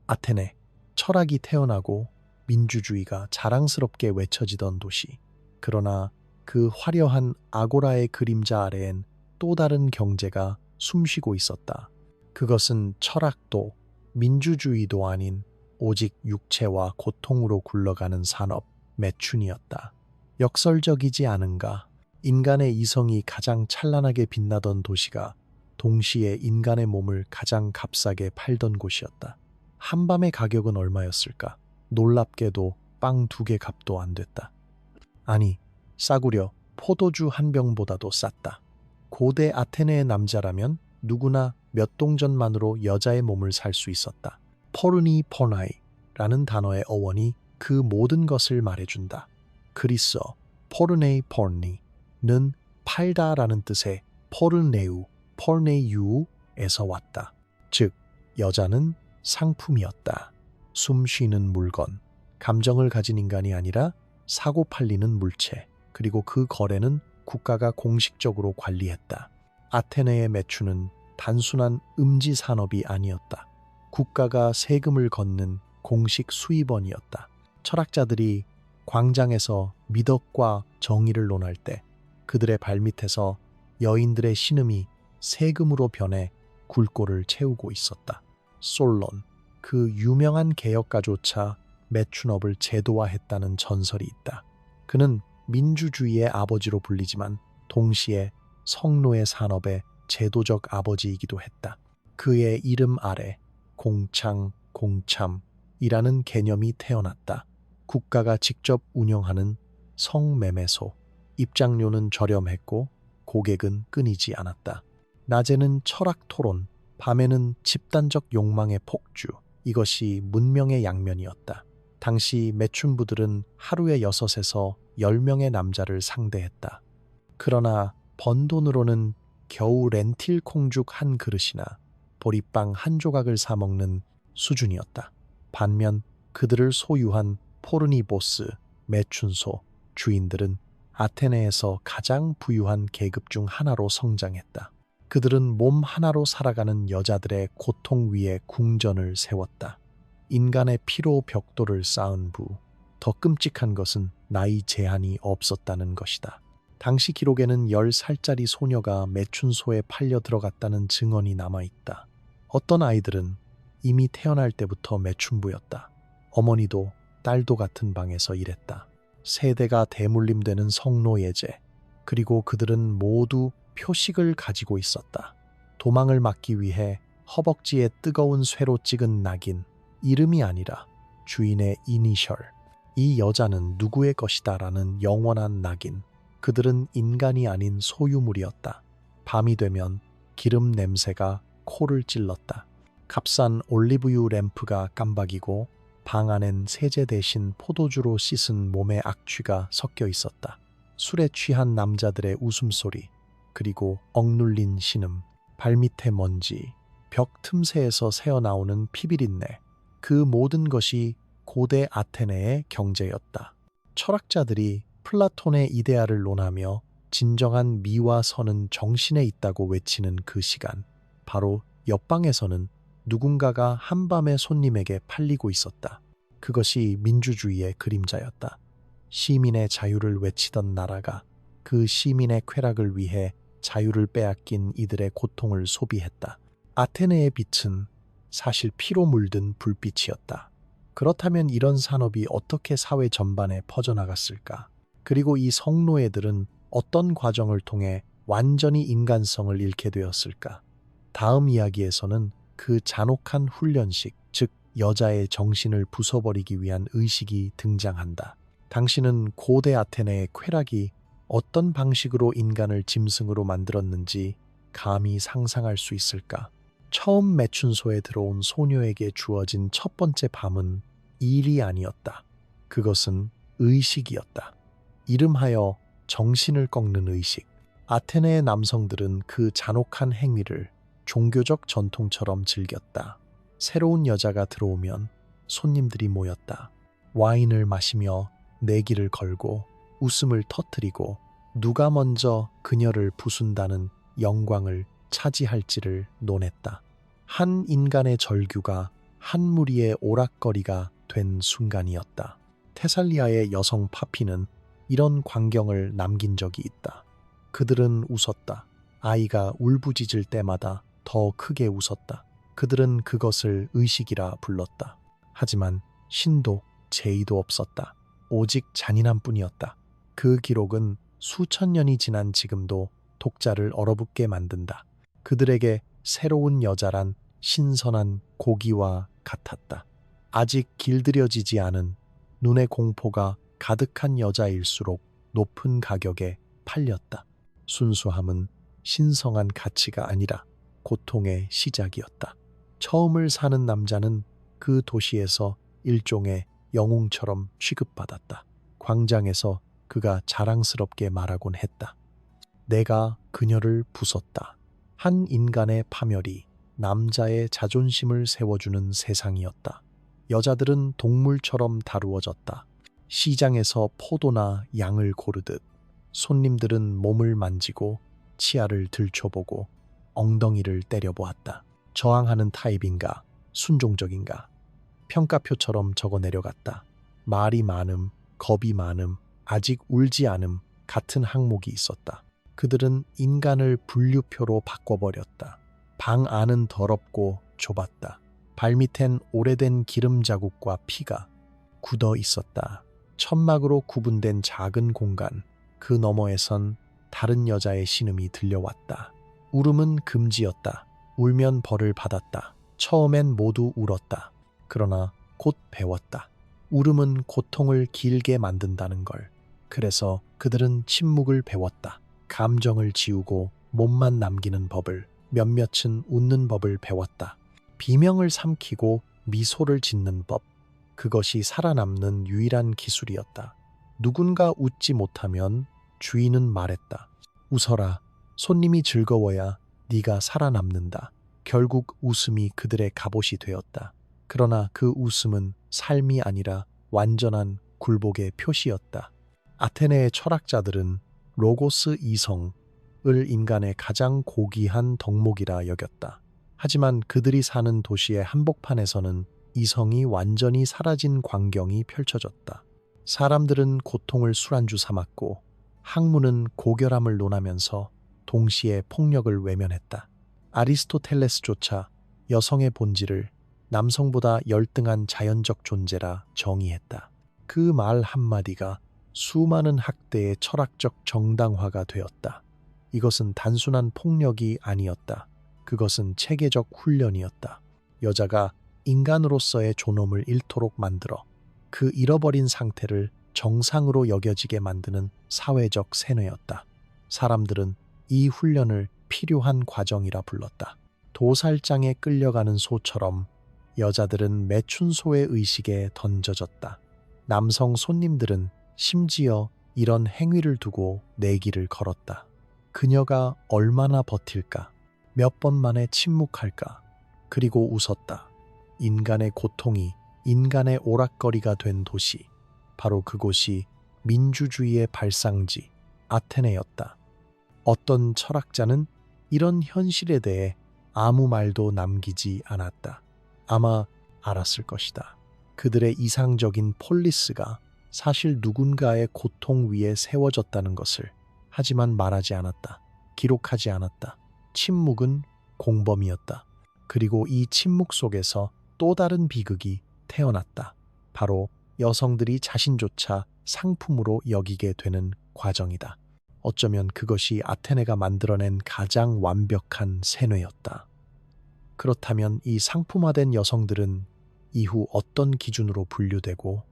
아테네, 철학이 태어나고 민주주의가 자랑스럽게 외쳐지던 도시. 그러나 그 화려한 아고라의 그림자 아래엔 또 다른 경제가 숨쉬고 있었다. 그것은 철학도 민주주의도 아닌 오직 육체와 고통으로 굴러가는 산업, 매춘이었다. 역설적이지 않은가? 인간의 이성이 가장 찬란하게 빛나던 도시가 동시에 인간의 몸을 가장 값싸게 팔던 곳이었다. 한밤의 가격은 얼마였을까? 놀랍게도 빵 2개 값도 안 됐다. 아니, 싸구려 포도주 한 병보다도 쌌다. 고대 아테네의 남자라면 누구나 몇 동전만으로 여자의 몸을 살 수 있었다. 포르니 포나이라는 단어의 어원이 그 모든 것을 말해준다. 그리스어 포르네이 포르니는 팔다라는 뜻의 포르네우, 포르네유에서 왔다. 즉, 여자는 상품이었다. 숨 쉬는 물건, 감정을 가진 인간이 아니라 사고 팔리는 물체, 그리고 그 거래는 국가가 공식적으로 관리했다. 아테네의 매춘은 단순한 음지 산업이 아니었다. 국가가 세금을 걷는 공식 수입원이었다. 철학자들이 광장에서 미덕과 정의를 논할 때 그들의 발밑에서 여인들의 신음이 세금으로 변해 굴골을 채우고 있었다. 솔론, 그 유명한 개혁가조차 매춘업을 제도화했다는 전설이 있다. 그는 민주주의의 아버지로 불리지만 동시에 성노예 산업의 제도적 아버지이기도 했다. 그의 이름 아래 공창, 공참이라는 개념이 태어났다. 국가가 직접 운영하는 성매매소, 입장료는 저렴했고 고객은 끊이지 않았다. 낮에는 철학 토론, 밤에는 집단적 욕망의 폭주, 이것이 문명의 양면이었다. 당시 매춘부들은 하루에 6에서 10명의 남자를 상대했다. 그러나 번 돈으로는 겨우 렌틸 콩죽 한 그릇이나 보리빵 한 조각을 사 먹는 수준이었다. 반면 그들을 소유한 포르니보스, 매춘소, 주인들은 아테네에서 가장 부유한 계급 중 하나로 성장했다. 그들은 몸 하나로 살아가는 여자들의 고통 위에 궁전을 세웠다. 인간의 피로 벽돌을 쌓은 부, 더 끔찍한 것은 나이 제한이 없었다는 것이다. 당시 기록에는 10살짜리 소녀가 매춘소에 팔려 들어갔다는 증언이 남아있다. 어떤 아이들은 이미 태어날 때부터 매춘부였다. 어머니도 딸도 같은 방에서 일했다. 세대가 대물림되는 성노예제, 그리고 그들은 모두 표식을 가지고 있었다. 도망을 막기 위해 허벅지에 뜨거운 쇠로 찍은 낙인, 이름이 아니라 주인의 이니셜, 이 여자는 누구의 것이다 라는 영원한 낙인. 그들은 인간이 아닌 소유물이었다. 밤이 되면 기름 냄새가 코를 찔렀다. 값싼 올리브유 램프가 깜박이고 방 안엔 세제 대신 포도주로 씻은 몸의 악취가 섞여 있었다. 술에 취한 남자들의 웃음소리, 그리고 억눌린 신음, 발밑의 먼지, 벽 틈새에서 새어나오는 피비린내, 그 모든 것이 고대 아테네의 경제였다. 철학자들이 플라톤의 이데아를 논하며 진정한 미와 선은 정신에 있다고 외치는 그 시간, 바로 옆방에서는 누군가가 한밤에 손님에게 팔리고 있었다. 그것이 민주주의의 그림자였다. 시민의 자유를 외치던 나라가 그 시민의 쾌락을 위해 자유를 빼앗긴 이들의 고통을 소비했다. 아테네의 빛은 사실 피로 물든 불빛이었다. 그렇다면 이런 산업이 어떻게 사회 전반에 퍼져나갔을까? 그리고 이 성노예들은 어떤 과정을 통해 완전히 인간성을 잃게 되었을까? 다음 이야기에서는 그 잔혹한 훈련식, 즉 여자의 정신을 부숴버리기 위한 의식이 등장한다. 당신은 고대 아테네의 쾌락이 어떤 방식으로 인간을 짐승으로 만들었는지 감히 상상할 수 있을까? 처음 매춘소에 들어온 소녀에게 주어진 첫 번째 밤은 일이 아니었다. 그것은 의식이었다. 이름하여 정신을 꺾는 의식. 아테네의 남성들은 그 잔혹한 행위를 종교적 전통처럼 즐겼다. 새로운 여자가 들어오면 손님들이 모였다. 와인을 마시며 내기를 걸고 웃음을 터뜨리고 누가 먼저 그녀를 부순다는 영광을 차지할지를 논했다. 한 인간의 절규가 한 무리의 오락거리가 된 순간이었다. 테살리아의 여성 파피는 이런 광경을 남긴 적이 있다. 그들은 웃었다. 아이가 울부짖을 때마다 더 크게 웃었다. 그들은 그것을 의식이라 불렀다. 하지만 신도 제의도 없었다. 오직 잔인함뿐이었다. 그 기록은 수천 년이 지난 지금도 독자를 얼어붙게 만든다. 그들에게 새로운 여자란 신선한 고기와 같았다. 아직 길들여지지 않은 눈의 공포가 가득한 여자일수록 높은 가격에 팔렸다. 순수함은 신성한 가치가 아니라 고통의 시작이었다. 처음을 사는 남자는 그 도시에서 일종의 영웅처럼 취급받았다. 광장에서 그가 자랑스럽게 말하곤 했다. 내가 그녀를 부쉈다. 한 인간의 파멸이 남자의 자존심을 세워주는 세상이었다. 여자들은 동물처럼 다루어졌다. 시장에서 포도나 양을 고르듯 손님들은 몸을 만지고 치아를 들춰보고 엉덩이를 때려보았다. 저항하는 타입인가, 순종적인가, 평가표처럼 적어 내려갔다. 말이 많음, 겁이 많음, 아직 울지 않음 같은 항목이 있었다. 그들은 인간을 분류표로 바꿔버렸다. 방 안은 더럽고 좁았다. 발밑엔 오래된 기름 자국과 피가 굳어 있었다. 천막으로 구분된 작은 공간, 그 너머에선 다른 여자의 신음이 들려왔다. 울음은 금지였다. 울면 벌을 받았다. 처음엔 모두 울었다. 그러나 곧 배웠다. 울음은 고통을 길게 만든다는 걸. 그래서 그들은 침묵을 배웠다. 감정을 지우고 몸만 남기는 법을, 몇몇은 웃는 법을 배웠다. 비명을 삼키고 미소를 짓는 법. 그것이 살아남는 유일한 기술이었다. 누군가 웃지 못하면 주인은 말했다. 웃어라. 손님이 즐거워야 네가 살아남는다. 결국 웃음이 그들의 갑옷이 되었다. 그러나 그 웃음은 삶이 아니라 완전한 굴복의 표시였다. 아테네의 철학자들은 로고스 이성을 인간의 가장 고귀한 덕목이라 여겼다. 하지만 그들이 사는 도시의 한복판에서는 이성이 완전히 사라진 광경이 펼쳐졌다. 사람들은 고통을 술안주 삼았고 학문은 고결함을 논하면서 동시에 폭력을 외면했다. 아리스토텔레스조차 여성의 본질을 남성보다 열등한 자연적 존재라 정의했다. 그 말 한마디가 수많은 학대의 철학적 정당화가 되었다. 이것은 단순한 폭력이 아니었다. 그것은 체계적 훈련이었다. 여자가 인간으로서의 존엄을 잃도록 만들어 그 잃어버린 상태를 정상으로 여겨지게 만드는 사회적 세뇌였다. 사람들은 이 훈련을 필요한 과정이라 불렀다. 도살장에 끌려가는 소처럼 여자들은 매춘소의 의식에 던져졌다. 남성 손님들은 심지어 이런 행위를 두고 내기를 걸었다. 그녀가 얼마나 버틸까? 몇 번 만에 침묵할까? 그리고 웃었다. 인간의 고통이 인간의 오락거리가 된 도시. 바로 그곳이 민주주의의 발상지 아테네였다. 어떤 철학자는 이런 현실에 대해 아무 말도 남기지 않았다. 아마 알았을 것이다. 그들의 이상적인 폴리스가 사실 누군가의 고통 위에 세워졌다는 것을. 하지만 말하지 않았다. 기록하지 않았다. 침묵은 공범이었다. 그리고 이 침묵 속에서 또 다른 비극이 태어났다. 바로 여성들이 자신조차 상품으로 여기게 되는 과정이다. 어쩌면 그것이 아테네가 만들어낸 가장 완벽한 세뇌였다. 그렇다면 이 상품화된 여성들은 이후 어떤 기준으로 분류되고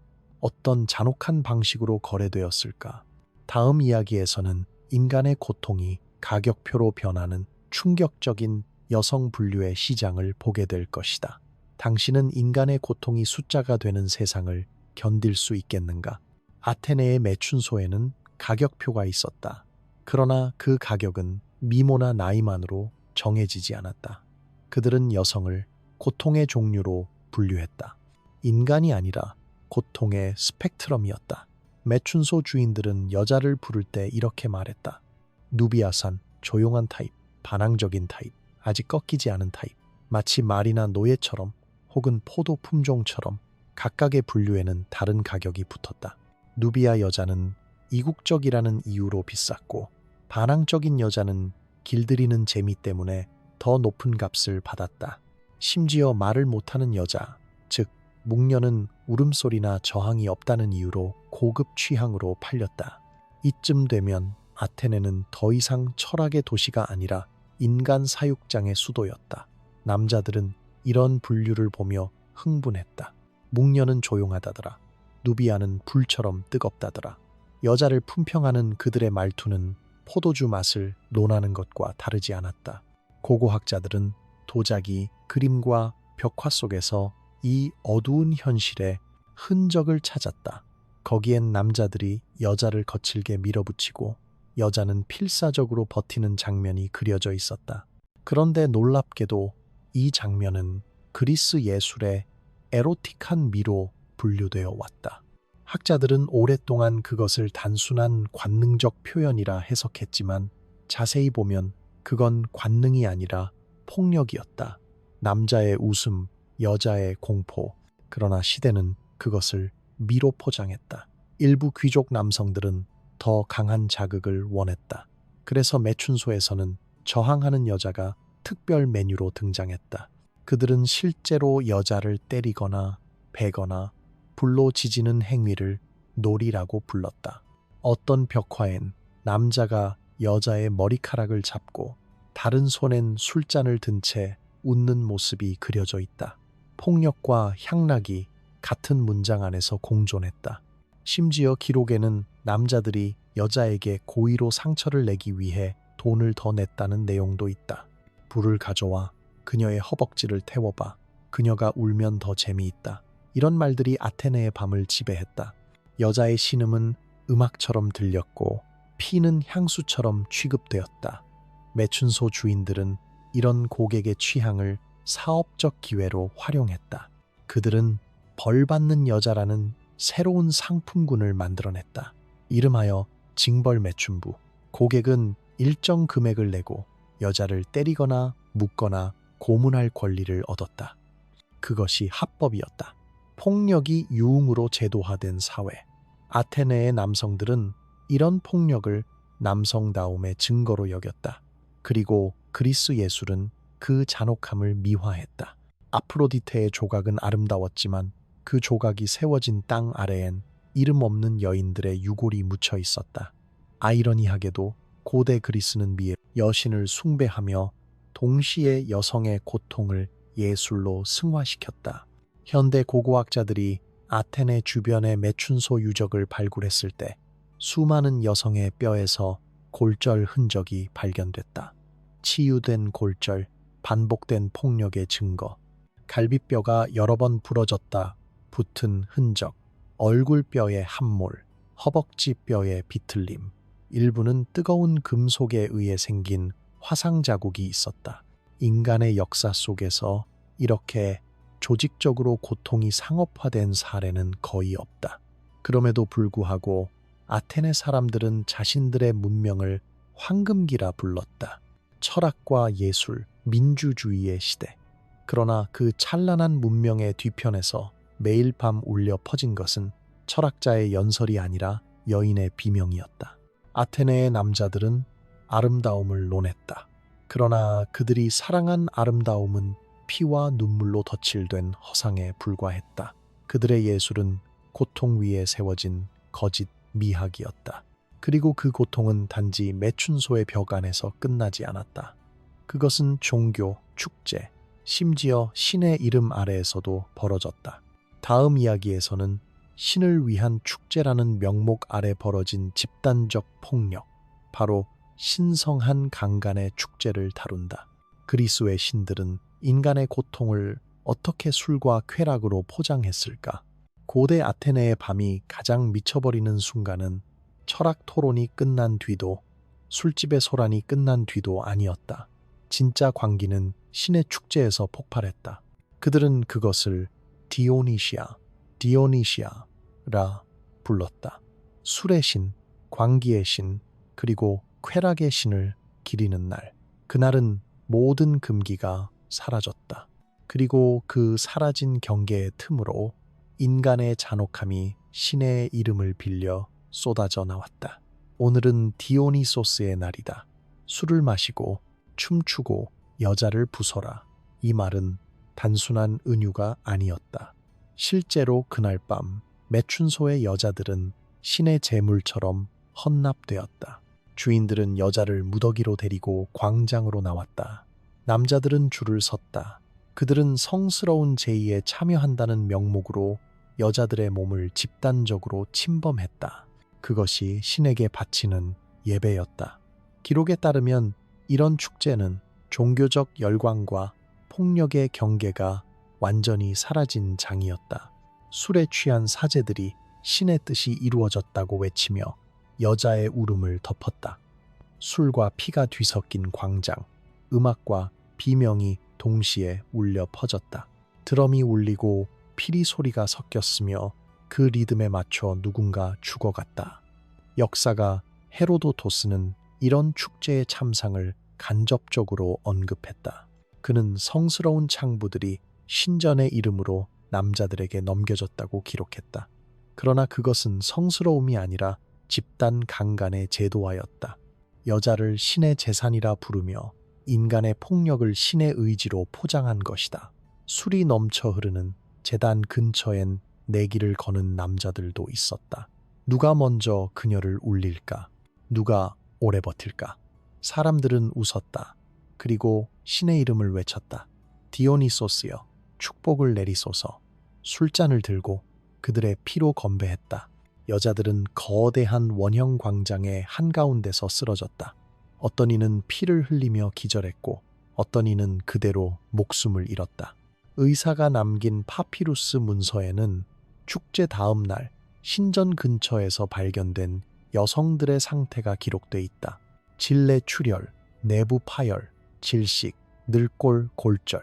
어떤 잔혹한 방식으로 거래되었을까? 다음 이야기에서는 인간의 고통이 가격표로 변하는 충격적인 여성 분류의 시장을 보게 될 것이다. 당신은 인간의 고통이 숫자가 되는 세상을 견딜 수 있겠는가? 아테네의 매춘소에는 가격표가 있었다. 그러나 그 가격은 미모나 나이만으로 정해지지 않았다. 그들은 여성을 고통의 종류로 분류했다. 인간이 아니라 고통의 스펙트럼이었다. 매춘소 주인들은 여자를 부를 때 이렇게 말했다. 누비아산, 조용한 타입, 반항적인 타입, 아직 꺾이지 않은 타입, 마치 말이나 노예처럼 혹은 포도 품종처럼 각각의 분류에는 다른 가격이 붙었다. 누비아 여자는 이국적이라는 이유로 비쌌고 반항적인 여자는 길들이는 재미 때문에 더 높은 값을 받았다. 심지어 말을 못하는 여자, 즉 묵녀는 울음소리나 저항이 없다는 이유로 고급 취향으로 팔렸다. 이쯤 되면 아테네는 더 이상 철학의 도시가 아니라 인간 사육장의 수도였다. 남자들은 이런 분류를 보며 흥분했다. 묵녀는 조용하다더라. 누비아는 불처럼 뜨겁다더라. 여자를 품평하는 그들의 말투는 포도주 맛을 논하는 것과 다르지 않았다. 고고학자들은 도자기, 그림과 벽화 속에서 이 어두운 현실의 흔적을 찾았다. 거기엔 남자들이 여자를 거칠게 밀어붙이고 여자는 필사적으로 버티는 장면이 그려져 있었다. 그런데 놀랍게도 이 장면은 그리스 예술의 에로틱한 미로 분류되어 왔다. 학자들은 오랫동안 그것을 단순한 관능적 표현이라 해석했지만 자세히 보면 그건 관능이 아니라 폭력이었다. 남자의 웃음, 여자의 공포. 그러나 시대는 그것을 미로 포장했다. 일부 귀족 남성들은 더 강한 자극을 원했다. 그래서 매춘소에서는 저항하는 여자가 특별 메뉴로 등장했다. 그들은 실제로 여자를 때리거나 베거나 불로 지지는 행위를 놀이라고 불렀다. 어떤 벽화엔 남자가 여자의 머리카락을 잡고 다른 손엔 술잔을 든 채 웃는 모습이 그려져 있다. 폭력과 향락이 같은 문장 안에서 공존했다. 심지어 기록에는 남자들이 여자에게 고의로 상처를 내기 위해 돈을 더 냈다는 내용도 있다. 불을 가져와 그녀의 허벅지를 태워봐. 그녀가 울면 더 재미있다. 이런 말들이 아테네의 밤을 지배했다. 여자의 신음은 음악처럼 들렸고 피는 향수처럼 취급되었다. 매춘소 주인들은 이런 고객의 취향을 사업적 기회로 활용했다. 그들은 벌받는 여자라는 새로운 상품군을 만들어냈다. 이름하여 징벌 매춘부. 고객은 일정 금액을 내고 여자를 때리거나 묶거나 고문할 권리를 얻었다. 그것이 합법이었다. 폭력이 유흥으로 제도화된 사회. 아테네의 남성들은 이런 폭력을 남성다움의 증거로 여겼다. 그리고 그리스 예술은 그 잔혹함을 미화했다. 아프로디테의 조각은 아름다웠지만 그 조각이 세워진 땅 아래엔 이름 없는 여인들의 유골이 묻혀 있었다. 아이러니하게도 고대 그리스는 미에 여신을 숭배하며 동시에 여성의 고통을 예술로 승화시켰다. 현대 고고학자들이 아테네 주변의 매춘소 유적을 발굴했을 때 수많은 여성의 뼈에서 골절 흔적이 발견됐다. 치유된 골절, 반복된 폭력의 증거, 갈비뼈가 여러 번 부러졌다 붙은 흔적, 얼굴뼈의 함몰, 허벅지뼈의 비틀림, 일부는 뜨거운 금속에 의해 생긴 화상 자국이 있었다. 인간의 역사 속에서 이렇게 조직적으로 고통이 상업화된 사례는 거의 없다. 그럼에도 불구하고 아테네 사람들은 자신들의 문명을 황금기라 불렀다. 철학과 예술, 민주주의의 시대. 그러나 그 찬란한 문명의 뒤편에서 매일 밤 울려 퍼진 것은 철학자의 연설이 아니라 여인의 비명이었다. 아테네의 남자들은 아름다움을 논했다. 그러나 그들이 사랑한 아름다움은 피와 눈물로 덧칠된 허상에 불과했다. 그들의 예술은 고통 위에 세워진 거짓 미학이었다. 그리고 그 고통은 단지 매춘소의 벽 안에서 끝나지 않았다. 그것은 종교, 축제, 심지어 신의 이름 아래에서도 벌어졌다. 다음 이야기에서는 신을 위한 축제라는 명목 아래 벌어진 집단적 폭력, 바로 신성한 강간의 축제를 다룬다. 그리스의 신들은 인간의 고통을 어떻게 술과 쾌락으로 포장했을까? 고대 아테네의 밤이 가장 미쳐버리는 순간은 철학 토론이 끝난 뒤도 술집의 소란이 끝난 뒤도 아니었다. 진짜 광기는 신의 축제에서 폭발했다. 그들은 그것을 디오니시아라 불렀다. 술의 신, 광기의 신, 그리고 쾌락의 신을 기리는 날. 그날은 모든 금기가 사라졌다. 그리고 그 사라진 경계의 틈으로 인간의 잔혹함이 신의 이름을 빌려 쏟아져 나왔다. 오늘은 디오니소스의 날이다. 술을 마시고 춤추고 여자를 부숴라. 이 말은 단순한 은유가 아니었다. 실제로 그날 밤 매춘소의 여자들은 신의 제물처럼 헌납되었다. 주인들은 여자를 무더기로 데리고 광장으로 나왔다. 남자들은 줄을 섰다. 그들은 성스러운 제의에 참여한다는 명목으로 여자들의 몸을 집단적으로 침범했다. 그것이 신에게 바치는 예배였다. 기록에 따르면 이런 축제는 종교적 열광과 폭력의 경계가 완전히 사라진 장이었다. 술에 취한 사제들이 신의 뜻이 이루어졌다고 외치며 여자의 울음을 덮었다. 술과 피가 뒤섞인 광장, 음악과 비명이 동시에 울려 퍼졌다. 드럼이 울리고 피리 소리가 섞였으며 그 리듬에 맞춰 누군가 죽어갔다. 역사가 헤로도토스는 이런 축제의 참상을 간접적으로 언급했다. 그는 성스러운 창부들이 신전의 이름으로 남자들에게 넘겨졌다고 기록했다. 그러나 그것은 성스러움이 아니라 집단 강간의 제도화였다. 여자를 신의 재산이라 부르며 인간의 폭력을 신의 의지로 포장한 것이다. 술이 넘쳐 흐르는 제단 근처엔 내기를 거는 남자들도 있었다. 누가 먼저 그녀를 울릴까? 누가 오래 버틸까? 사람들은 웃었다. 그리고 신의 이름을 외쳤다. 디오니소스여, 축복을 내리소서. 술잔을 들고 그들의 피로 건배했다. 여자들은 거대한 원형 광장의 한가운데서 쓰러졌다. 어떤 이는 피를 흘리며 기절했고 어떤 이는 그대로 목숨을 잃었다. 의사가 남긴 파피루스 문서에는 축제 다음 날 신전 근처에서 발견된 여성들의 상태가 기록돼 있다. 질내 출혈, 내부 파열, 질식, 늘골, 골절.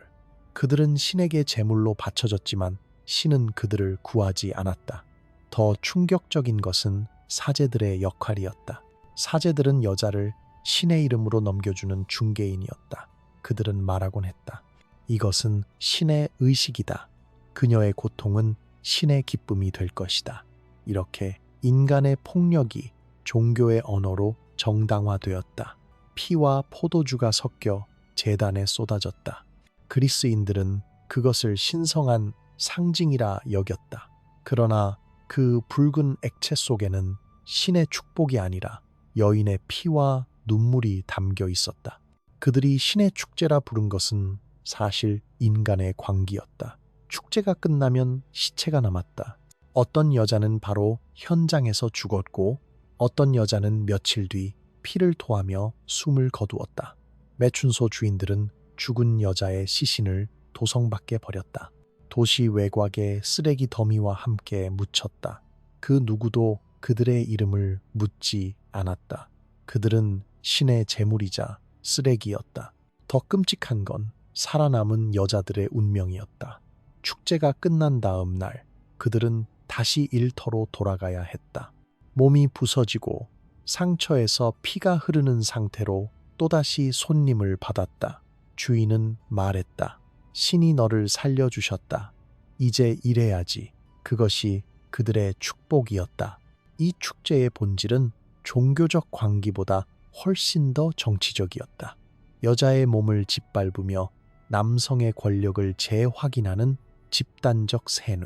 그들은 신에게 제물로 바쳐졌지만 신은 그들을 구하지 않았다. 더 충격적인 것은 사제들의 역할이었다. 사제들은 여자를 신의 이름으로 넘겨주는 중개인이었다. 그들은 말하곤 했다. 이것은 신의 의식이다. 그녀의 고통은 신의 기쁨이 될 것이다. 이렇게 인간의 폭력이 종교의 언어로 정당화되었다. 피와 포도주가 섞여 제단에 쏟아졌다. 그리스인들은 그것을 신성한 상징이라 여겼다. 그러나 그 붉은 액체 속에는 신의 축복이 아니라 여인의 피와 눈물이 담겨 있었다. 그들이 신의 축제라 부른 것은 사실 인간의 광기였다. 축제가 끝나면 시체가 남았다. 어떤 여자는 바로 현장에서 죽었고 어떤 여자는 며칠 뒤 피를 토하며 숨을 거두었다. 매춘소 주인들은 죽은 여자의 시신을 도성 밖에 버렸다. 도시 외곽의 쓰레기 더미와 함께 묻혔다. 그 누구도 그들의 이름을 묻지 않았다. 그들은 신의 제물이자 쓰레기였다. 더 끔찍한 건 살아남은 여자들의 운명이었다. 축제가 끝난 다음 날 그들은 다시 일터로 돌아가야 했다. 몸이 부서지고 상처에서 피가 흐르는 상태로 또다시 손님을 받았다. 주인은 말했다. 신이 너를 살려주셨다. 이제 일해야지. 그것이 그들의 축복이었다. 이 축제의 본질은 종교적 광기보다 훨씬 더 정치적이었다. 여자의 몸을 짓밟으며 남성의 권력을 재확인하는 집단적 세뇌.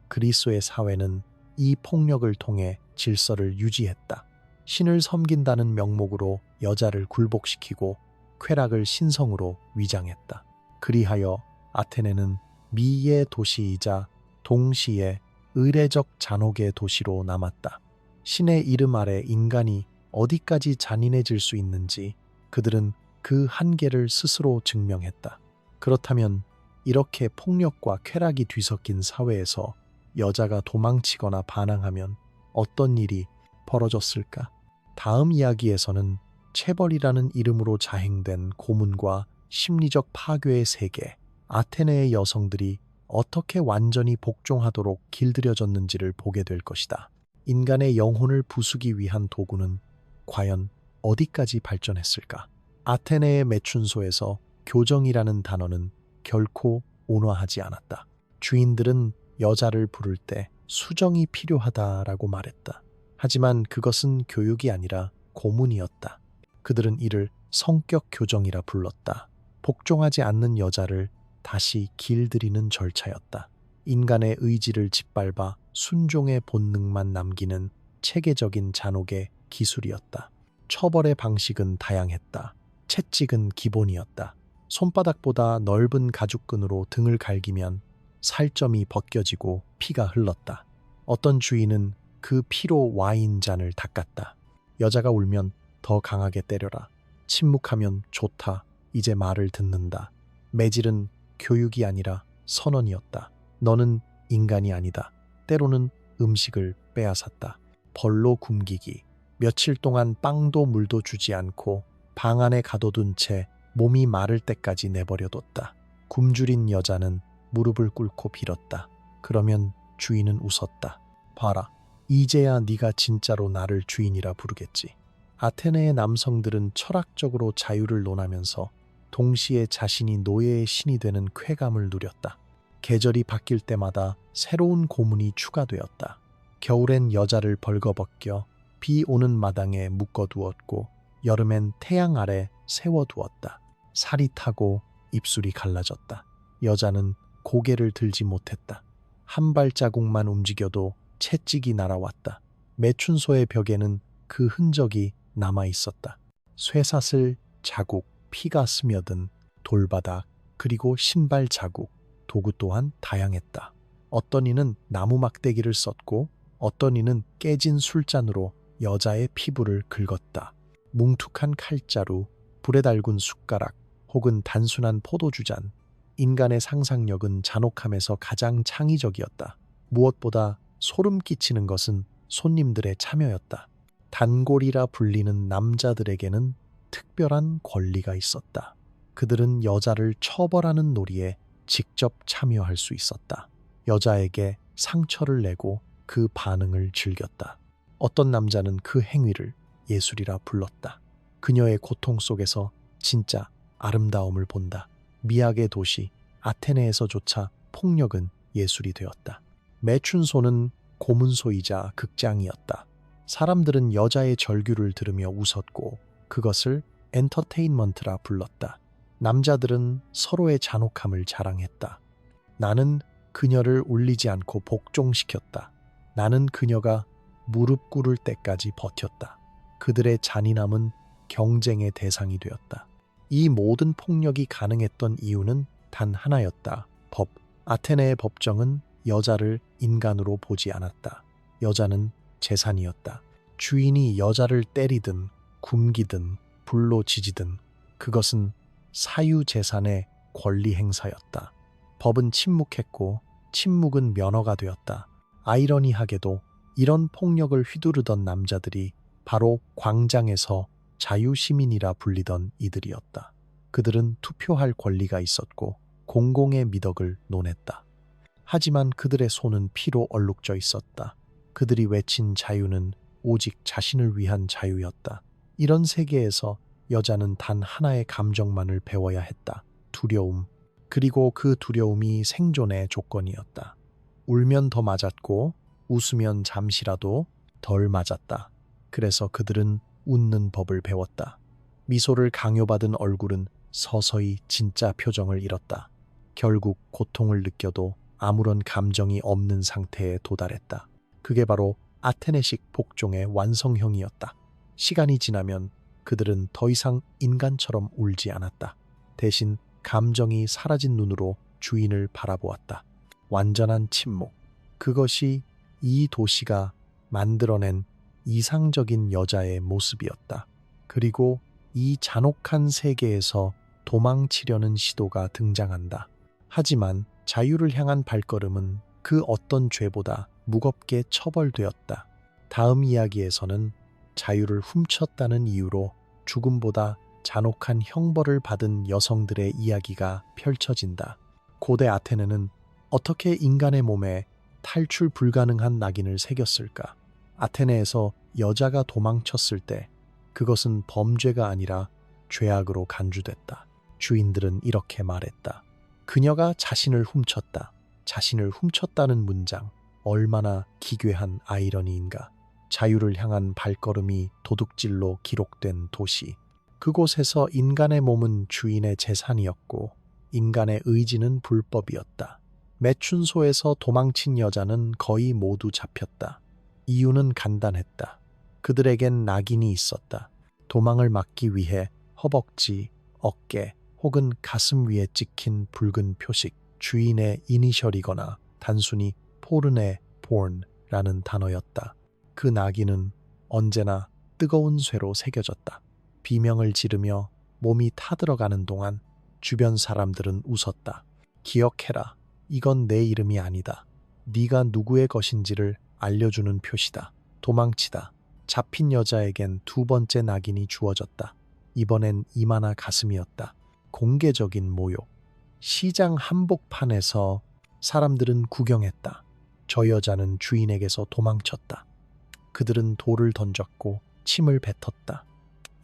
그리스의 사회는 이 폭력을 통해 질서를 유지했다. 신을 섬긴다는 명목으로 여자를 굴복시키고 쾌락을 신성으로 위장했다. 그리하여 아테네는 미의 도시이자 동시에 의례적 잔혹의 도시로 남았다. 신의 이름 아래 인간이 어디까지 잔인해질 수 있는지 그들은 그 한계를 스스로 증명했다. 그렇다면 이렇게 폭력과 쾌락이 뒤섞인 사회에서 여자가 도망치거나 반항하면 어떤 일이 벌어졌을까? 다음 이야기에서는 체벌이라는 이름으로 자행된 고문과 심리적 파괴의 세계, 아테네의 여성들이 어떻게 완전히 복종하도록 길들여졌는지를 보게 될 것이다. 인간의 영혼을 부수기 위한 도구는 과연 어디까지 발전했을까? 아테네의 매춘소에서 교정이라는 단어는 결코 온화하지 않았다. 주인들은 여자를 부를 때 수정이 필요하다라고 말했다. 하지만 그것은 교육이 아니라 고문이었다. 그들은 이를 성격 교정이라 불렀다. 복종하지 않는 여자를 다시 길들이는 절차였다. 인간의 의지를 짓밟아 순종의 본능만 남기는 체계적인 잔혹의 기술이었다. 처벌의 방식은 다양했다. 채찍은 기본이었다. 손바닥보다 넓은 가죽끈으로 등을 갈기면 살점이 벗겨지고 피가 흘렀다. 어떤 주인은 그 피로 와인잔을 닦았다. 여자가 울면 더 강하게 때려라. 침묵하면 좋다. 이제 말을 듣는다. 매질은 교육이 아니라 선언이었다. 너는 인간이 아니다. 때로는 음식을 빼앗았다. 벌로 굶기기. 며칠 동안 빵도 물도 주지 않고 방 안에 가둬둔 채 몸이 마를 때까지 내버려뒀다. 굶주린 여자는 무릎을 꿇고 빌었다. 그러면 주인은 웃었다. 봐라. 이제야 네가 진짜로 나를 주인이라 부르겠지. 아테네의 남성들은 철학적으로 자유를 논하면서 동시에 자신이 노예의 신이 되는 쾌감을 누렸다. 계절이 바뀔 때마다 새로운 고문이 추가되었다. 겨울엔 여자를 벌거벗겨 비 오는 마당에 묶어두었고 여름엔 태양 아래 세워두었다. 살이 타고 입술이 갈라졌다. 여자는 고개를 들지 못했다. 한 발자국만 움직여도 채찍이 날아왔다. 매춘소의 벽에는 그 흔적이 남아 있었다. 쇠사슬 자국, 피가 스며든 돌바닥, 그리고 신발 자국, 도구 또한 다양했다. 어떤 이는 나무 막대기를 썼고 어떤 이는 깨진 술잔으로 여자의 피부를 긁었다. 뭉툭한 칼자루, 불에 달군 숟가락, 혹은 단순한 포도주잔. 인간의 상상력은 잔혹함에서 가장 창의적이었다. 무엇보다 소름 끼치는 것은 손님들의 참여였다. 단골이라 불리는 남자들에게는 특별한 권리가 있었다. 그들은 여자를 처벌하는 놀이에 직접 참여할 수 있었다. 여자에게 상처를 내고 그 반응을 즐겼다. 어떤 남자는 그 행위를 예술이라 불렀다. 그녀의 고통 속에서 진짜 아름다움을 본다. 미학의 도시 아테네에서조차 폭력은 예술이 되었다. 매춘소는 고문소이자 극장이었다. 사람들은 여자의 절규를 들으며 웃었고 그것을 엔터테인먼트라 불렀다. 남자들은 서로의 잔혹함을 자랑했다. 나는 그녀를 울리지 않고 복종시켰다. 나는 그녀가 무릎 꿇을 때까지 버텼다. 그들의 잔인함은 경쟁의 대상이 되었다. 이 모든 폭력이 가능했던 이유는 단 하나였다. 법. 아테네의 법정은 여자를 인간으로 보지 않았다. 여자는 재산이었다. 주인이 여자를 때리든 굶기든 불로 지지든 그것은 사유재산의 권리 행사였다. 법은 침묵했고 침묵은 면허가 되었다. 아이러니하게도 이런 폭력을 휘두르던 남자들이 바로 광장에서 자유시민이라 불리던 이들이었다. 그들은 투표할 권리가 있었고 공공의 미덕을 논했다. 하지만 그들의 손은 피로 얼룩져 있었다. 그들이 외친 자유는 오직 자신을 위한 자유였다. 이런 세계에서 여자는 단 하나의 감정만을 배워야 했다. 두려움. 그리고 그 두려움이 생존의 조건이었다. 울면 더 맞았고 웃으면 잠시라도 덜 맞았다. 그래서 그들은 웃는 법을 배웠다. 미소를 강요받은 얼굴은 서서히 진짜 표정을 잃었다. 결국 고통을 느껴도 아무런 감정이 없는 상태에 도달했다. 그게 바로 아테네식 복종의 완성형이었다. 시간이 지나면 그들은 더 이상 인간처럼 울지 않았다. 대신 감정이 사라진 눈으로 주인을 바라보았다. 완전한 침묵. 그것이 이 도시가 만들어낸 이상적인 여자의 모습이었다. 그리고 이 잔혹한 세계에서 도망치려는 시도가 등장한다. 하지만 자유를 향한 발걸음은 그 어떤 죄보다 무겁게 처벌되었다. 다음 이야기에서는 자유를 훔쳤다는 이유로 죽음보다 잔혹한 형벌을 받은 여성들의 이야기가 펼쳐진다. 고대 아테네는 어떻게 인간의 몸에 탈출 불가능한 낙인을 새겼을까? 아테네에서 여자가 도망쳤을 때 그것은 범죄가 아니라 죄악으로 간주됐다. 주인들은 이렇게 말했다. 그녀가 자신을 훔쳤다. 자신을 훔쳤다는 문장. 얼마나 기괴한 아이러니인가. 자유를 향한 발걸음이 도둑질로 기록된 도시. 그곳에서 인간의 몸은 주인의 재산이었고 인간의 의지는 불법이었다. 매춘소에서 도망친 여자는 거의 모두 잡혔다. 이유는 간단했다. 그들에겐 낙인이 있었다. 도망을 막기 위해 허벅지, 어깨 혹은 가슴 위에 찍힌 붉은 표식, 주인의 이니셜이거나 단순히 포르네, born라는 단어였다. 그 낙인은 언제나 뜨거운 쇠로 새겨졌다. 비명을 지르며 몸이 타들어가는 동안 주변 사람들은 웃었다. 기억해라. 이건 내 이름이 아니다. 네가 누구의 것인지를 알려주는 표시다. 도망치다. 잡힌 여자에겐 두 번째 낙인이 주어졌다. 이번엔 이마나 가슴이었다. 공개적인 모욕. 시장 한복판에서 사람들은 구경했다. 저 여자는 주인에게서 도망쳤다. 그들은 돌을 던졌고 침을 뱉었다.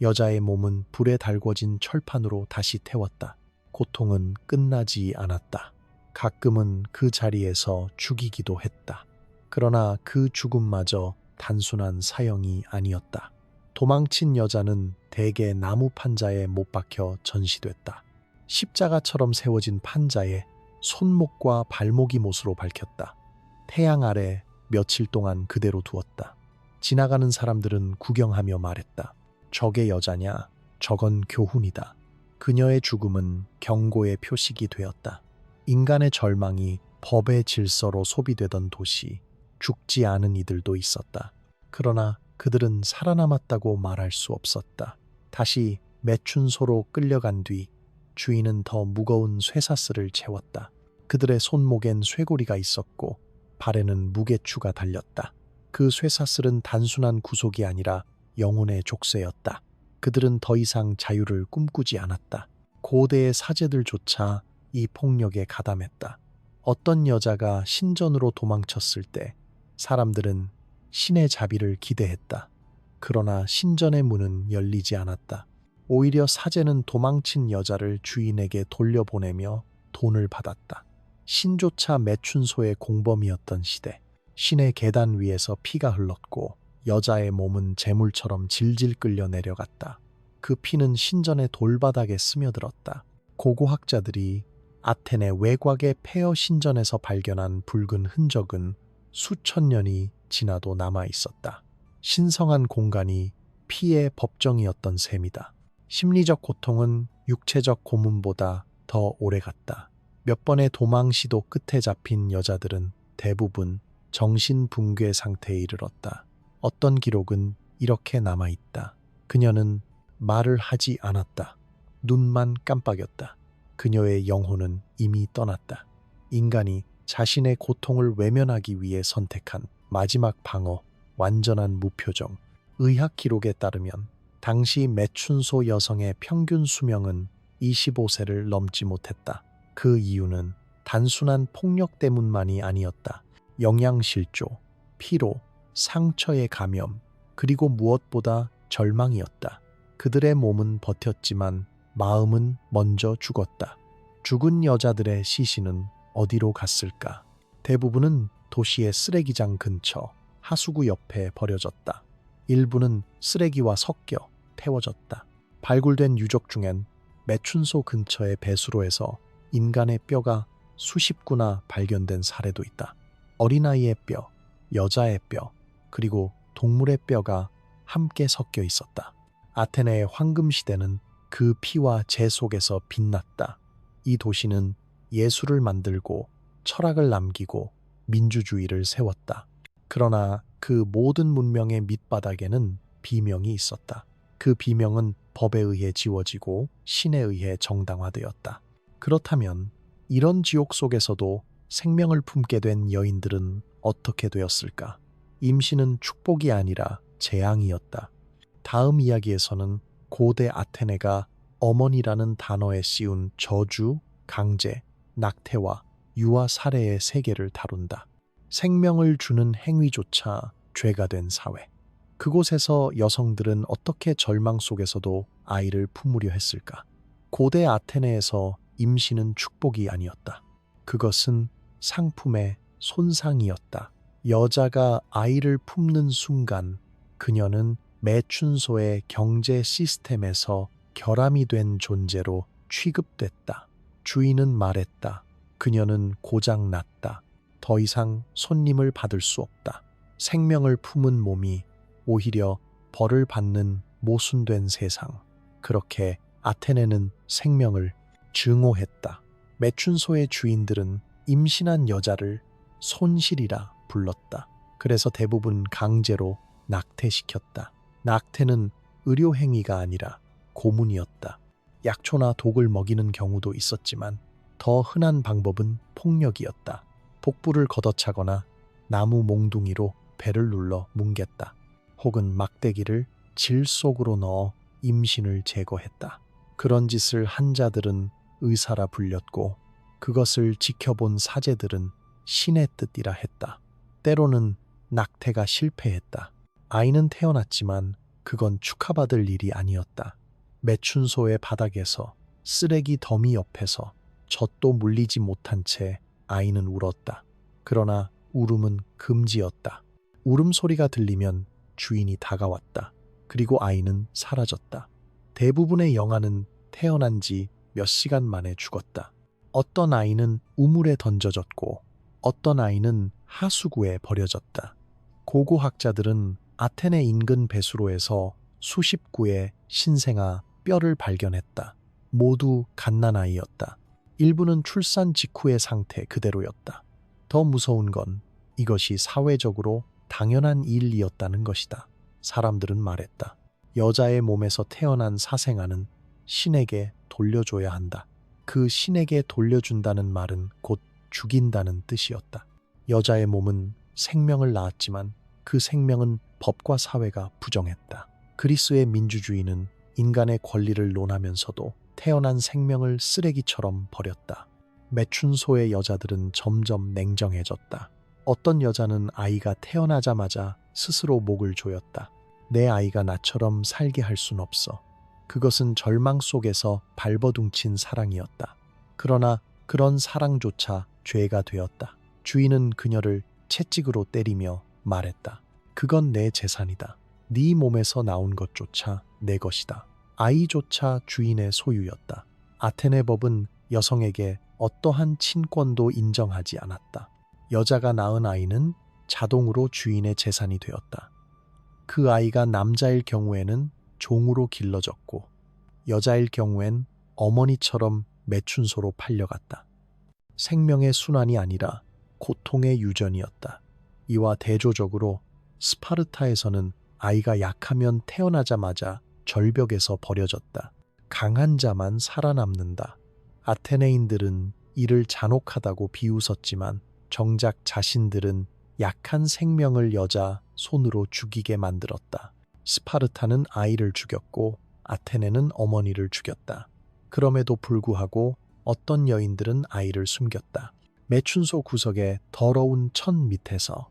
여자의 몸은 불에 달궈진 철판으로 다시 태웠다. 고통은 끝나지 않았다. 가끔은 그 자리에서 죽이기도 했다. 그러나 그 죽음마저 단순한 사형이 아니었다. 도망친 여자는 대개 나무 판자에 못 박혀 전시됐다. 십자가처럼 세워진 판자에 손목과 발목이 못으로 밝혔다. 태양 아래 며칠 동안 그대로 두었다. 지나가는 사람들은 구경하며 말했다. 저게 여자냐? 저건 교훈이다. 그녀의 죽음은 경고의 표식이 되었다. 인간의 절망이 법의 질서로 소비되던 도시, 죽지 않은 이들도 있었다. 그러나 그들은 살아남았다고 말할 수 없었다. 다시 매춘소로 끌려간 뒤 주인은 더 무거운 쇠사슬을 채웠다. 그들의 손목엔 쇠고리가 있었고 발에는 무게추가 달렸다. 그 쇠사슬은 단순한 구속이 아니라 영혼의 족쇄였다. 그들은 더 이상 자유를 꿈꾸지 않았다. 고대의 사제들조차 이 폭력에 가담했다. 어떤 여자가 신전으로 도망쳤을 때 사람들은 신의 자비를 기대했다. 그러나 신전의 문은 열리지 않았다. 오히려 사제는 도망친 여자를 주인에게 돌려보내며 돈을 받았다. 신조차 매춘소의 공범이었던 시대. 신의 계단 위에서 피가 흘렀고 여자의 몸은 재물처럼 질질 끌려 내려갔다. 그 피는 신전의 돌바닥에 스며들었다. 고고학자들이 아테네 외곽의 폐허 신전에서 발견한 붉은 흔적은 수천 년이 지나도 남아 있었다. 신성한 공간이 피의 법정이었던 셈이다. 심리적 고통은 육체적 고문보다 더 오래갔다. 몇 번의 도망 시도 끝에 잡힌 여자들은 대부분 정신붕괴 상태에 이르렀다. 어떤 기록은 이렇게 남아있다. 그녀는 말을 하지 않았다. 눈만 깜빡였다. 그녀의 영혼은 이미 떠났다. 인간이 자신의 고통을 외면하기 위해 선택한 마지막 방어, 완전한 무표정. 의학 기록에 따르면 당시 매춘소 여성의 평균 수명은 25세를 넘지 못했다. 그 이유는 단순한 폭력 때문만이 아니었다. 영양실조, 피로, 상처의 감염, 그리고 무엇보다 절망이었다. 그들의 몸은 버텼지만 마음은 먼저 죽었다. 죽은 여자들의 시신은 어디로 갔을까? 대부분은 도시의 쓰레기장 근처, 하수구 옆에 버려졌다. 일부는 쓰레기와 섞여 태워졌다. 발굴된 유적 중엔 매춘소 근처의 배수로에서 인간의 뼈가 수십 구나 발견된 사례도 있다. 어린아이의 뼈, 여자의 뼈, 그리고 동물의 뼈가 함께 섞여 있었다. 아테네의 황금시대는 그 피와 재 속에서 빛났다. 이 도시는 예술을 만들고 철학을 남기고 민주주의를 세웠다. 그러나 그 모든 문명의 밑바닥에는 비명이 있었다. 그 비명은 법에 의해 지워지고 신에 의해 정당화되었다. 그렇다면 이런 지옥 속에서도 생명을 품게 된 여인들은 어떻게 되었을까? 임신은 축복이 아니라 재앙이었다. 다음 이야기에서는 고대 아테네가 어머니라는 단어에 씌운 저주, 강제, 낙태와 유아 살해의 세계를 다룬다. 생명을 주는 행위조차 죄가 된 사회. 그곳에서 여성들은 어떻게 절망 속에서도 아이를 품으려 했을까? 고대 아테네에서 임신은 축복이 아니었다. 그것은 상품의 손상이었다. 여자가 아이를 품는 순간 그녀는 매춘소의 경제 시스템에서 결함이 된 존재로 취급됐다. 주인은 말했다. 그녀는 고장났다. 더 이상 손님을 받을 수 없다. 생명을 품은 몸이 오히려 벌을 받는 모순된 세상. 그렇게 아테네는 생명을 증오했다. 매춘소의 주인들은 임신한 여자를 손실이라 불렀다. 그래서 대부분 강제로 낙태시켰다. 낙태는 의료행위가 아니라 고문이었다. 약초나 독을 먹이는 경우도 있었지만 더 흔한 방법은 폭력이었다. 복부를 걷어차거나 나무 몽둥이로 배를 눌러 뭉갰다. 혹은 막대기를 질 속으로 넣어 임신을 제거했다. 그런 짓을 한 자들은 의사라 불렸고 그것을 지켜본 사제들은 신의 뜻이라 했다. 때로는 낙태가 실패했다. 아이는 태어났지만 그건 축하받을 일이 아니었다. 매춘소의 바닥에서 쓰레기 더미 옆에서 젖도 물리지 못한 채 아이는 울었다. 그러나 울음은 금지였다. 울음소리가 들리면 주인이 다가왔다. 그리고 아이는 사라졌다. 대부분의 영아는 태어난 지 몇 시간 만에 죽었다. 어떤 아이는 우물에 던져졌고 어떤 아이는 하수구에 버려졌다. 고고학자들은 아테네 인근 배수로에서 수십 구의 신생아 뼈를 발견했다. 모두 갓난아이였다. 일부는 출산 직후의 상태 그대로였다. 더 무서운 건 이것이 사회적으로 당연한 일이었다는 것이다. 사람들은 말했다. 여자의 몸에서 태어난 사생아는 신에게 돌려줘야 한다. 그 신에게 돌려준다는 말은 곧 죽인다는 뜻이었다. 여자의 몸은 생명을 낳았지만 그 생명은 법과 사회가 부정했다. 그리스의 민주주의는 인간의 권리를 논하면서도 태어난 생명을 쓰레기처럼 버렸다. 매춘소의 여자들은 점점 냉정해졌다. 어떤 여자는 아이가 태어나자마자 스스로 목을 조였다. 내 아이가 나처럼 살게 할 순 없어. 그것은 절망 속에서 발버둥친 사랑이었다. 그러나 그런 사랑조차 죄가 되었다. 주인은 그녀를 채찍으로 때리며 말했다. 그건 내 재산이다. 네 몸에서 나온 것조차 내 것이다. 아이조차 주인의 소유였다. 아테네 법은 여성에게 어떠한 친권도 인정하지 않았다. 여자가 낳은 아이는 자동으로 주인의 재산이 되었다. 그 아이가 남자일 경우에는 종으로 길러졌고 여자일 경우엔 어머니처럼 매춘소로 팔려갔다. 생명의 순환이 아니라 고통의 유전이었다. 이와 대조적으로 스파르타에서는 아이가 약하면 태어나자마자 절벽에서 버려졌다. 강한 자만 살아남는다. 아테네인들은 이를 잔혹하다고 비웃었지만 정작 자신들은 약한 생명을 여자 손으로 죽이게 만들었다. 스파르타는 아이를 죽였고 아테네는 어머니를 죽였다. 그럼에도 불구하고 어떤 여인들은 아이를 숨겼다. 매춘소 구석의 더러운 천 밑에서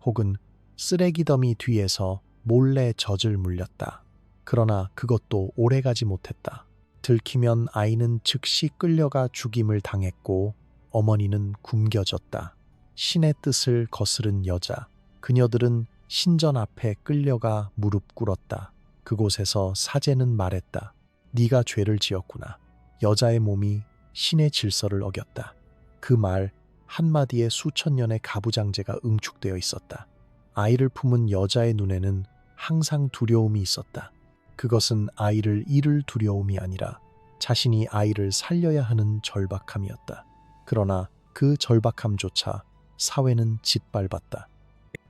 혹은 쓰레기 더미 뒤에서 몰래 젖을 물렸다. 그러나 그것도 오래가지 못했다. 들키면 아이는 즉시 끌려가 죽임을 당했고 어머니는 굶겨졌다. 신의 뜻을 거스른 여자, 그녀들은 신전 앞에 끌려가 무릎 꿇었다. 그곳에서 사제는 말했다. 네가 죄를 지었구나. 여자의 몸이 신의 질서를 어겼다. 그 말 한마디에 수천 년의 가부장제가 응축되어 있었다. 아이를 품은 여자의 눈에는 항상 두려움이 있었다. 그것은 아이를 잃을 두려움이 아니라 자신이 아이를 살려야 하는 절박함이었다. 그러나 그 절박함조차 사회는 짓밟았다.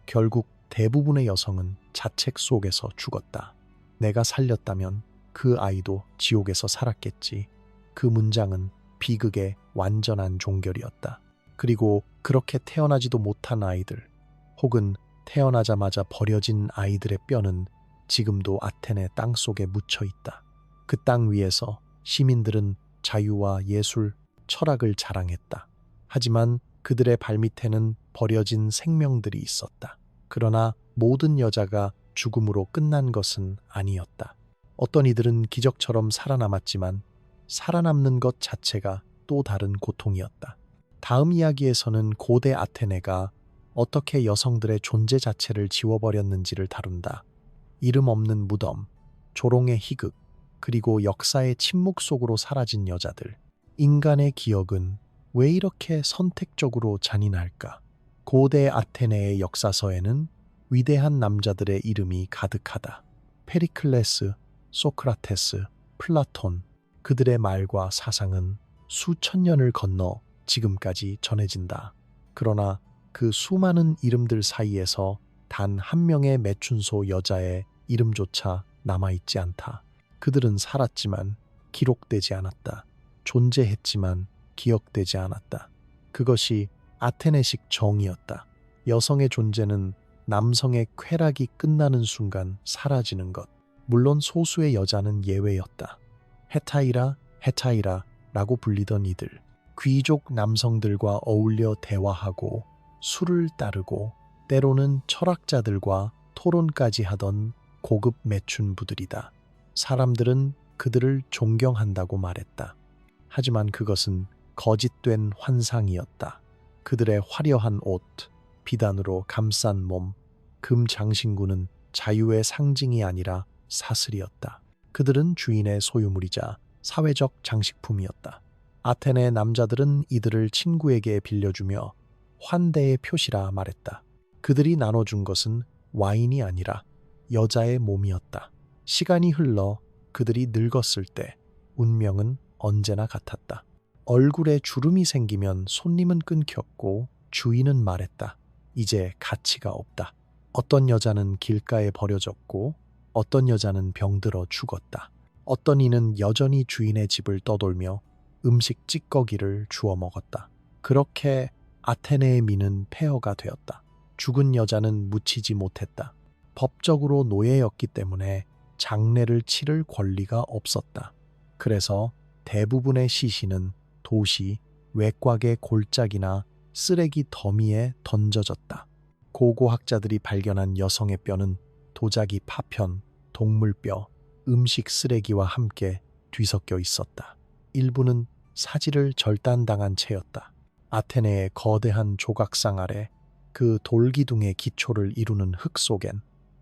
결국 대부분의 여성은 자책 속에서 죽었다. 내가 살렸다면 그 아이도 지옥에서 살았겠지. 그 문장은 비극의 완전한 종결이었다. 그리고 그렇게 태어나지도 못한 아이들, 혹은 태어나자마자 버려진 아이들의 뼈는 지금도 아테네 땅 속에 묻혀 있다. 그 땅 위에서 시민들은 자유와 예술, 철학을 자랑했다. 하지만 그들의 발밑에는 버려진 생명들이 있었다. 그러나 모든 여자가 죽음으로 끝난 것은 아니었다. 어떤 이들은 기적처럼 살아남았지만 살아남는 것 자체가 또 다른 고통이었다. 다음 이야기에서는 고대 아테네가 어떻게 여성들의 존재 자체를 지워버렸는지를 다룬다. 이름 없는 무덤, 조롱의 희극, 그리고 역사의 침묵 속으로 사라진 여자들. 인간의 기억은 왜 이렇게 선택적으로 잔인할까? 고대 아테네의 역사서에는 위대한 남자들의 이름이 가득하다. 페리클레스, 소크라테스, 플라톤, 그들의 말과 사상은 수천 년을 건너 지금까지 전해진다. 그러나 그 수많은 이름들 사이에서 단 한 명의 매춘소 여자의 이름조차 남아있지 않다. 그들은 살았지만 기록되지 않았다. 존재했지만 기억되지 않았다. 그것이 아테네식 정의였다. 여성의 존재는 남성의 쾌락이 끝나는 순간 사라지는 것. 물론 소수의 여자는 예외였다. 헤타이라라고 불리던 이들. 귀족 남성들과 어울려 대화하고 술을 따르고 때로는 철학자들과 토론까지 하던 고급 매춘부들이다. 사람들은 그들을 존경한다고 말했다. 하지만 그것은 거짓된 환상이었다. 그들의 화려한 옷, 비단으로 감싼 몸, 금 장신구는 자유의 상징이 아니라 사슬이었다. 그들은 주인의 소유물이자 사회적 장식품이었다. 아테네 남자들은 이들을 친구에게 빌려주며 환대의 표시라 말했다. 그들이 나눠준 것은 와인이 아니라 여자의 몸이었다. 시간이 흘러 그들이 늙었을 때 운명은 언제나 같았다. 얼굴에 주름이 생기면 손님은 끊겼고 주인은 말했다. 이제 가치가 없다. 어떤 여자는 길가에 버려졌고 어떤 여자는 병들어 죽었다. 어떤 이는 여전히 주인의 집을 떠돌며 음식 찌꺼기를 주워 먹었다. 그렇게 아테네의 미는 폐허가 되었다. 죽은 여자는 묻히지 못했다. 법적으로 노예였기 때문에 장례를 치를 권리가 없었다. 그래서 대부분의 시신은 도시 외곽의 골짜기나 쓰레기 더미에 던져졌다. 고고학자들이 발견한 여성의 뼈는 도자기 파편, 동물뼈, 음식 쓰레기와 함께 뒤섞여 있었다. 일부는 사지를 절단당한 채였다. 아테네의 거대한 조각상 아래 그 돌기둥의 기초를 이루는 흙 속엔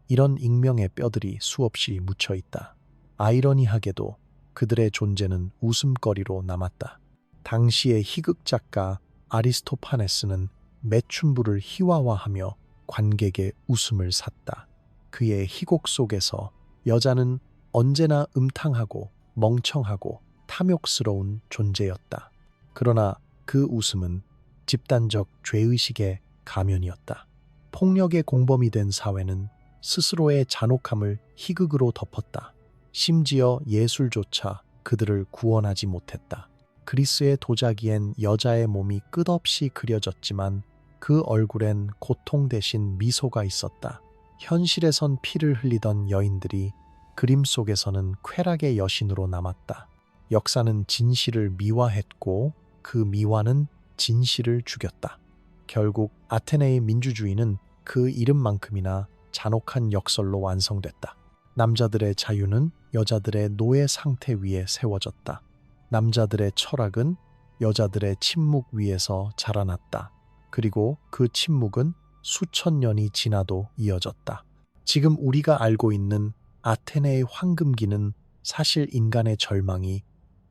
이런 익명의 뼈들이 수없이 묻혀 있다. 아이러니하게도 그들의 존재는 웃음거리로 남았다. 당시의 희극 작가 아리스토파네스는 매춘부를 희화화하며 관객의 웃음을 샀다. 그의 희곡 속에서 여자는 언제나 음탕하고 멍청하고 탐욕스러운 존재였다. 그러나 그 웃음은 집단적 죄의식의 가면이었다. 폭력의 공범이 된 사회는 스스로의 잔혹함을 희극으로 덮었다. 심지어 예술조차 그들을 구원하지 못했다. 그리스의 도자기엔 여자의 몸이 끝없이 그려졌지만 그 얼굴엔 고통 대신 미소가 있었다. 현실에선 피를 흘리던 여인들이 그림 속에서는 쾌락의 여신으로 남았다. 역사는 진실을 미화했고 그 미화는 진실을 죽였다. 결국 아테네의 민주주의는 그 이름만큼이나 잔혹한 역설로 완성됐다. 남자들의 자유는 여자들의 노예 상태 위에 세워졌다. 남자들의 철학은 여자들의 침묵 위에서 자라났다. 그리고 그 침묵은 수천 년이 지나도 이어졌다. 지금 우리가 알고 있는 아테네의 황금기는 사실 인간의 절망이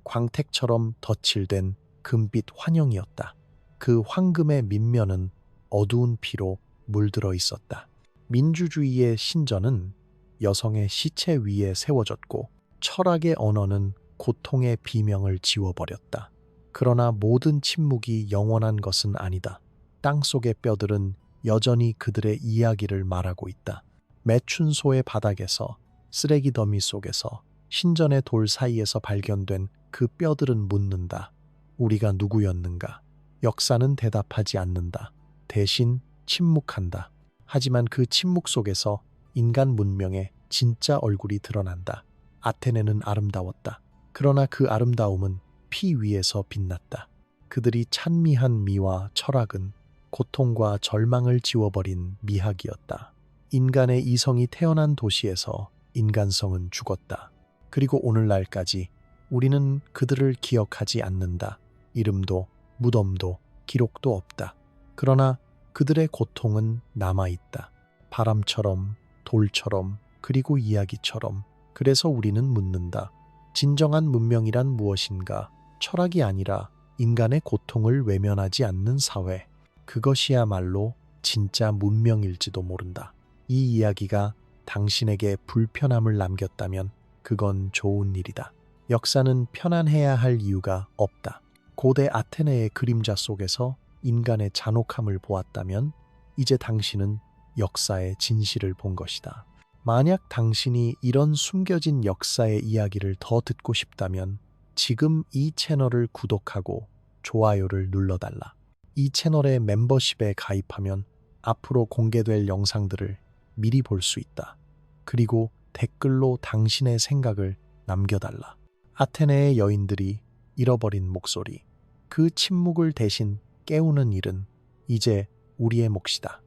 광택처럼 덧칠된 금빛 환영이었다. 그 황금의 밑면은 어두운 피로 물들어 있었다. 민주주의의 신전은 여성의 시체 위에 세워졌고 철학의 언어는 고통의 비명을 지워버렸다. 그러나 모든 침묵이 영원한 것은 아니다. 땅속의 뼈들은 여전히 그들의 이야기를 말하고 있다. 매춘소의 바닥에서, 쓰레기 더미 속에서, 신전의 돌 사이에서 발견된 그 뼈들은 묻는다. 우리가 누구였는가? 역사는 대답하지 않는다. 대신 침묵한다. 하지만 그 침묵 속에서 인간 문명의 진짜 얼굴이 드러난다. 아테네는 아름다웠다. 그러나 그 아름다움은 피 위에서 빛났다. 그들이 찬미한 미와 철학은 고통과 절망을 지워버린 미학이었다. 인간의 이성이 태어난 도시에서 인간성은 죽었다. 그리고 오늘날까지 우리는 그들을 기억하지 않는다. 이름도 무덤도 기록도 없다. 그러나 그들의 고통은 남아있다. 바람처럼, 돌처럼, 그리고 이야기처럼. 그래서 우리는 묻는다. 진정한 문명이란 무엇인가? 철학이 아니라 인간의 고통을 외면하지 않는 사회. 그것이야말로 진짜 문명일지도 모른다. 이 이야기가 당신에게 불편함을 남겼다면 그건 좋은 일이다. 역사는 편안해야 할 이유가 없다. 고대 아테네의 그림자 속에서 인간의 잔혹함을 보았다면 이제 당신은 역사의 진실을 본 것이다. 만약 당신이 이런 숨겨진 역사의 이야기를 더 듣고 싶다면 지금 이 채널을 구독하고 좋아요를 눌러달라. 이 채널의 멤버십에 가입하면 앞으로 공개될 영상들을 미리 볼 수 있다. 그리고 댓글로 당신의 생각을 남겨달라. 아테네의 여인들이 잃어버린 목소리. 그 침묵을 대신 깨우는 일은 이제 우리의 몫이다.